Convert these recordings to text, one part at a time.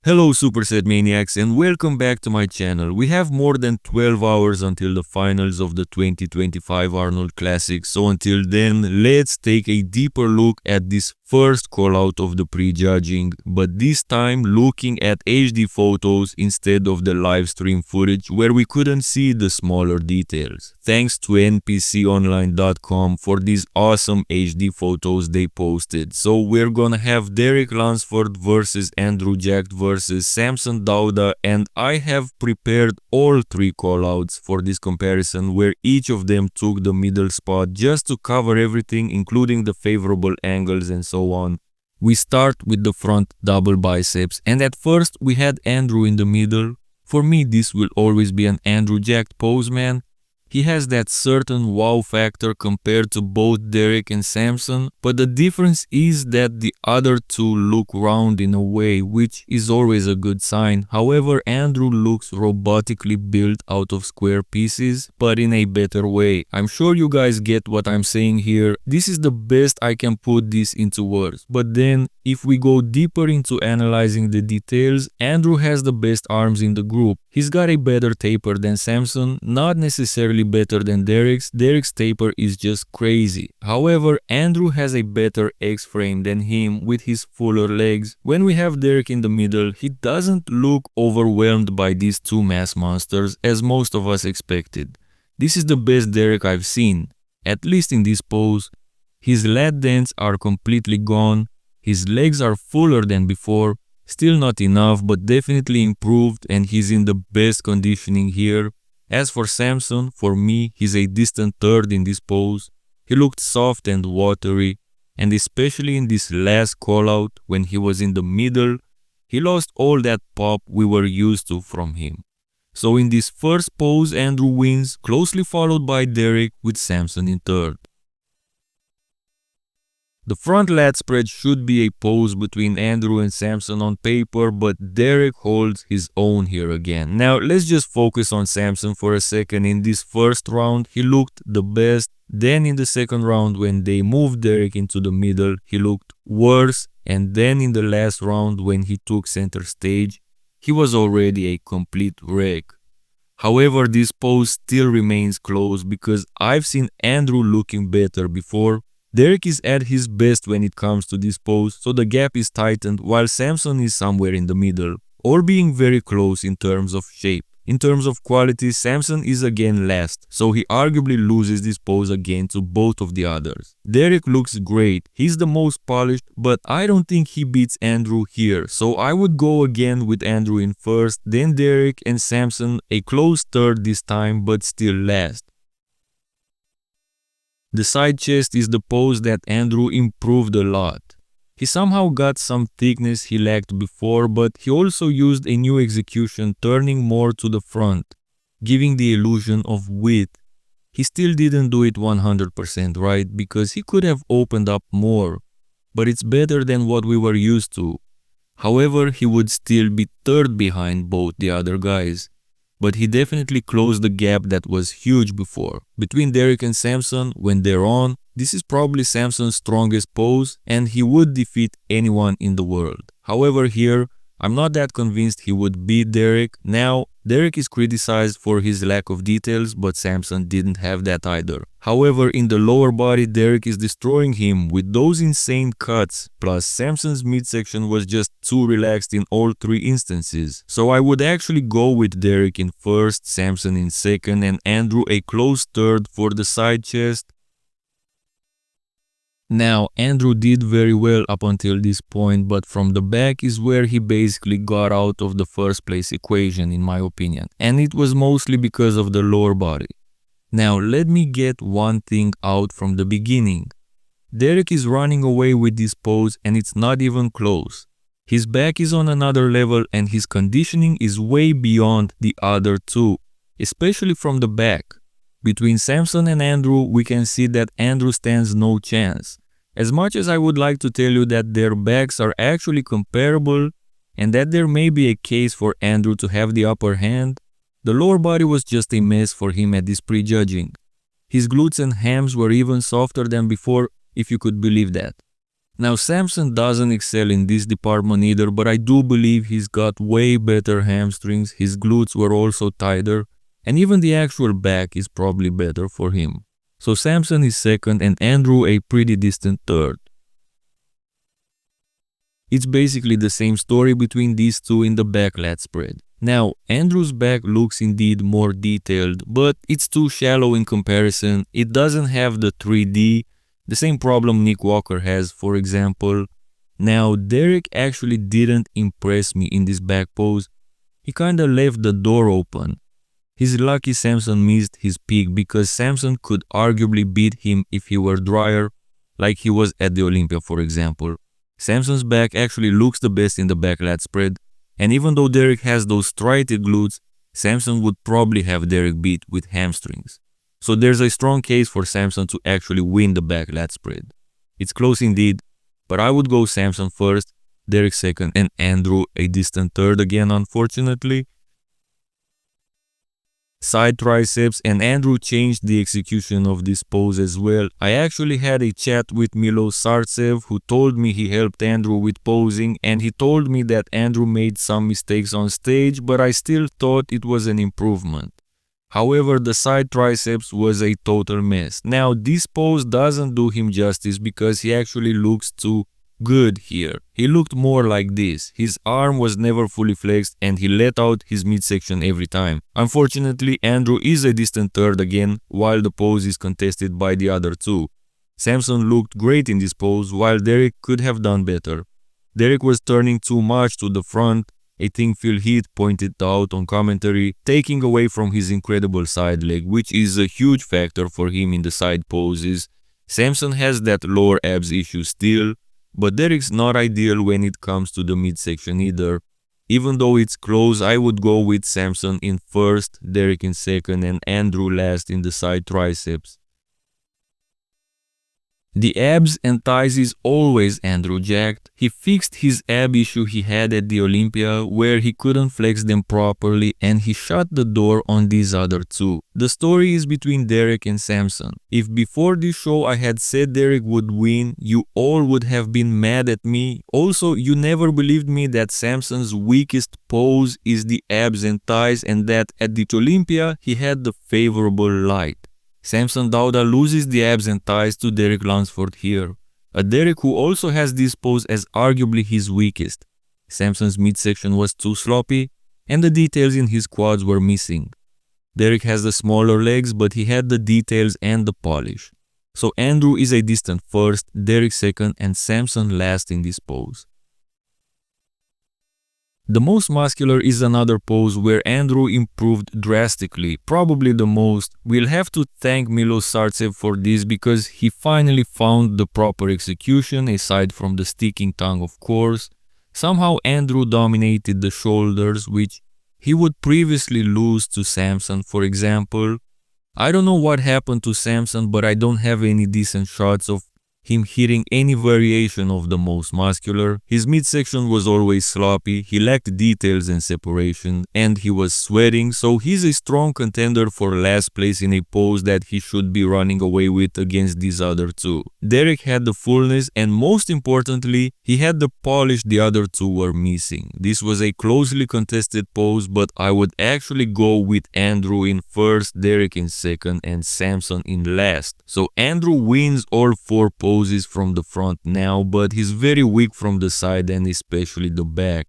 Hello Superset Maniacs and welcome back to my channel. We have more than 12 hours until the finals of the 2025 Arnold Classic, so until then, let's take a deeper look at this first call out of the pre-judging, but this time looking at HD photos instead of the live stream footage where we couldn't see the smaller details. Thanks to npconline.com for these awesome HD photos they posted. So we're gonna have Derek Lunsford versus Andrew Jack versus Samson Dauda, and I have prepared all three callouts for this comparison where each of them took the middle spot just to cover everything, including the favorable angles and so on. We start with the front double biceps, and at first we had Andrew in the middle. For me, this will always be an Andrew Jack pose, man. He has that certain wow factor compared to both Derek and Samson, but the difference is that the other two look round in a way, which is always a good sign. However, Andrew looks robotically built out of square pieces, but in a better way. I'm sure you guys get what I'm saying here. This is the best I can put this into words. But then, if we go deeper into analyzing the details, Andrew has the best arms in the group. He's got a better taper than Samson, not necessarily better than Derek's. Derek's taper is just crazy. However, Andrew has a better X-frame than him with his fuller legs. When we have Derek in the middle, he doesn't look overwhelmed by these two mass monsters as most of us expected. This is the best Derek I've seen, at least in this pose. His lat dents are completely gone, his legs are fuller than before. Still not enough, but definitely improved, and he's in the best conditioning here. As for Samson, for me, he's a distant third in this pose. He looked soft and watery, and especially in this last call out when he was in the middle, he lost all that pop we were used to from him. So in this first pose, Andrew wins, closely followed by Derek with Samson in third. The front lat spread should be a pose between Andrew and Samson on paper, but Derek holds his own here again. Now let's just focus on Samson for a second. In this first round, he looked the best. Then in the second round, when they moved Derek into the middle, he looked worse. And then in the last round, when he took center stage, he was already a complete wreck. However, this pose still remains close because I've seen Andrew looking better before. Derek is at his best when it comes to this pose, so the gap is tightened while Samson is somewhere in the middle, all being very close in terms of shape. In terms of quality, Samson is again last, so he arguably loses this pose again to both of the others. Derek looks great, he's the most polished, but I don't think he beats Andrew here, so I would go again with Andrew in first, then Derek and Samson a close third this time, but still last. The side chest is the pose that Andrew improved a lot. He somehow got some thickness he lacked before, but he also used a new execution turning more to the front, giving the illusion of width. He still didn't do it 100% right because he could have opened up more, but it's better than what we were used to. However, he would still be third behind both the other guys. But he definitely closed the gap that was huge before. Between Derek and Samson, when they're on, this is probably Samson's strongest pose and he would defeat anyone in the world. However, here, I'm not that convinced he would beat Derek. Now, Derek is criticized for his lack of details, but Samson didn't have that either. However, in the lower body, Derek is destroying him with those insane cuts, plus Samson's midsection was just too relaxed in all three instances. So I would actually go with Derek in first, Samson in second, and Andrew a close third for the side chest. Now, Andrew did very well up until this point, but from the back is where he basically got out of the first place equation in my opinion, and it was mostly because of the lower body. Now, let me get one thing out from the beginning. Derek is running away with this pose and it's not even close. His back is on another level and his conditioning is way beyond the other two, especially from the back. Between Samson and Andrew, we can see that Andrew stands no chance. As much as I would like to tell you that their backs are actually comparable and that there may be a case for Andrew to have the upper hand, the lower body was just a mess for him at this prejudging. His glutes and hams were even softer than before, if you could believe that. Now Samson doesn't excel in this department either, but I do believe he's got way better hamstrings, his glutes were also tighter, and even the actual back is probably better for him. So Samson is second and Andrew a pretty distant third. It's basically the same story between these two in the back lat spread. Now, Andrew's back looks indeed more detailed, but it's too shallow in comparison. It doesn't have the 3D, the same problem Nick Walker has, for example. Now, Derek actually didn't impress me in this back pose. He kinda left the door open. He's lucky Samson missed his peak because Samson could arguably beat him if he were drier, like he was at the Olympia, for example. Samson's back actually looks the best in the back lat spread, and even though Derek has those striated glutes, Samson would probably have Derek beat with hamstrings. So there's a strong case for Samson to actually win the back lat spread. It's close indeed, but I would go Samson first, Derek second, and Andrew a distant third again, unfortunately. Side triceps, and Andrew changed the execution of this pose as well. I actually had a chat with Milo Sartsev, who told me he helped Andrew with posing, and he told me that Andrew made some mistakes on stage, but I still thought it was an improvement. However, the side triceps was a total mess. Now, this pose doesn't do him justice because he actually looks too good here. He looked more like this. His arm was never fully flexed and he let out his midsection every time. Unfortunately, Andrew is a distant third again, while the pose is contested by the other two. Samson looked great in this pose, while Derek could have done better. Derek was turning too much to the front, a thing Phil Heath pointed out on commentary, taking away from his incredible side leg, which is a huge factor for him in the side poses. Samson has that lower abs issue still, but Derek's not ideal when it comes to the midsection either. Even though it's close, I would go with Samson in first, Derek in second, and Andrew last in the side triceps. The abs and thighs is always Andrew jacked. He fixed his ab issue he had at the Olympia where he couldn't flex them properly, and he shut the door on these other two. The story is between Derek and Samson. If before this show I had said Derek would win, you all would have been mad at me. Also, you never believed me that Samson's weakest pose is the abs and thighs and that at the Olympia he had the favorable light. Samson Dauda loses the abs and thighs to Derek Lunsford here. A Derek who also has this pose as arguably his weakest. Samson's midsection was too sloppy and the details in his quads were missing. Derek has the smaller legs, but he had the details and the polish. So Andrew is a distant first, Derek second, and Samson last in this pose. The most muscular is another pose where Andrew improved drastically, probably the most. We'll have to thank Milo Sartsev for this because he finally found the proper execution, aside from the sticking tongue of course. Somehow Andrew dominated the shoulders, which he would previously lose to Samson, for example. I don't know what happened to Samson, but I don't have any decent shots of him hitting any variation of the most muscular. His midsection was always sloppy, he lacked details and separation, and he was sweating, so he's a strong contender for last place in a pose that he should be running away with against these other two. Derek had the fullness, and most importantly, he had the polish the other two were missing. This was a closely contested pose, but I would actually go with Andrew in first, Derek in second, and Samson in last. So Andrew wins all four poses from the front now, but he's very weak from the side and especially the back.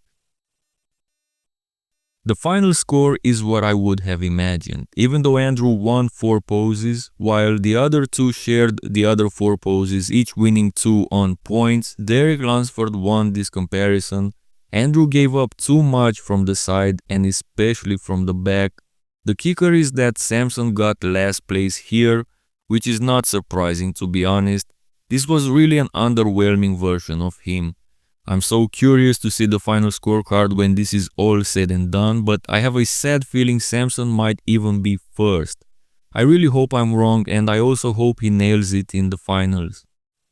The final score is what I would have imagined. Even though Andrew won 4 poses, while the other two shared the other 4 poses, each winning 2 on points, Derek Lunsford won this comparison. Andrew gave up too much from the side and especially from the back. The kicker is that Samson got last place here, which is not surprising to be honest. This was really an underwhelming version of him. I'm so curious to see the final scorecard when this is all said and done, but I have a sad feeling Samson might even be first. I really hope I'm wrong, and I also hope he nails it in the finals.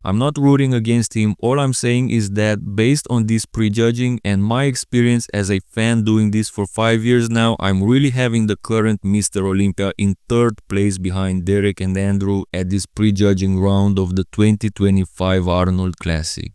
I'm not rooting against him, all I'm saying is that based on this prejudging and my experience as a fan doing this for 5 years now, I'm really having the current Mr. Olympia in 3rd place behind Derek and Andrew at this prejudging round of the 2025 Arnold Classic.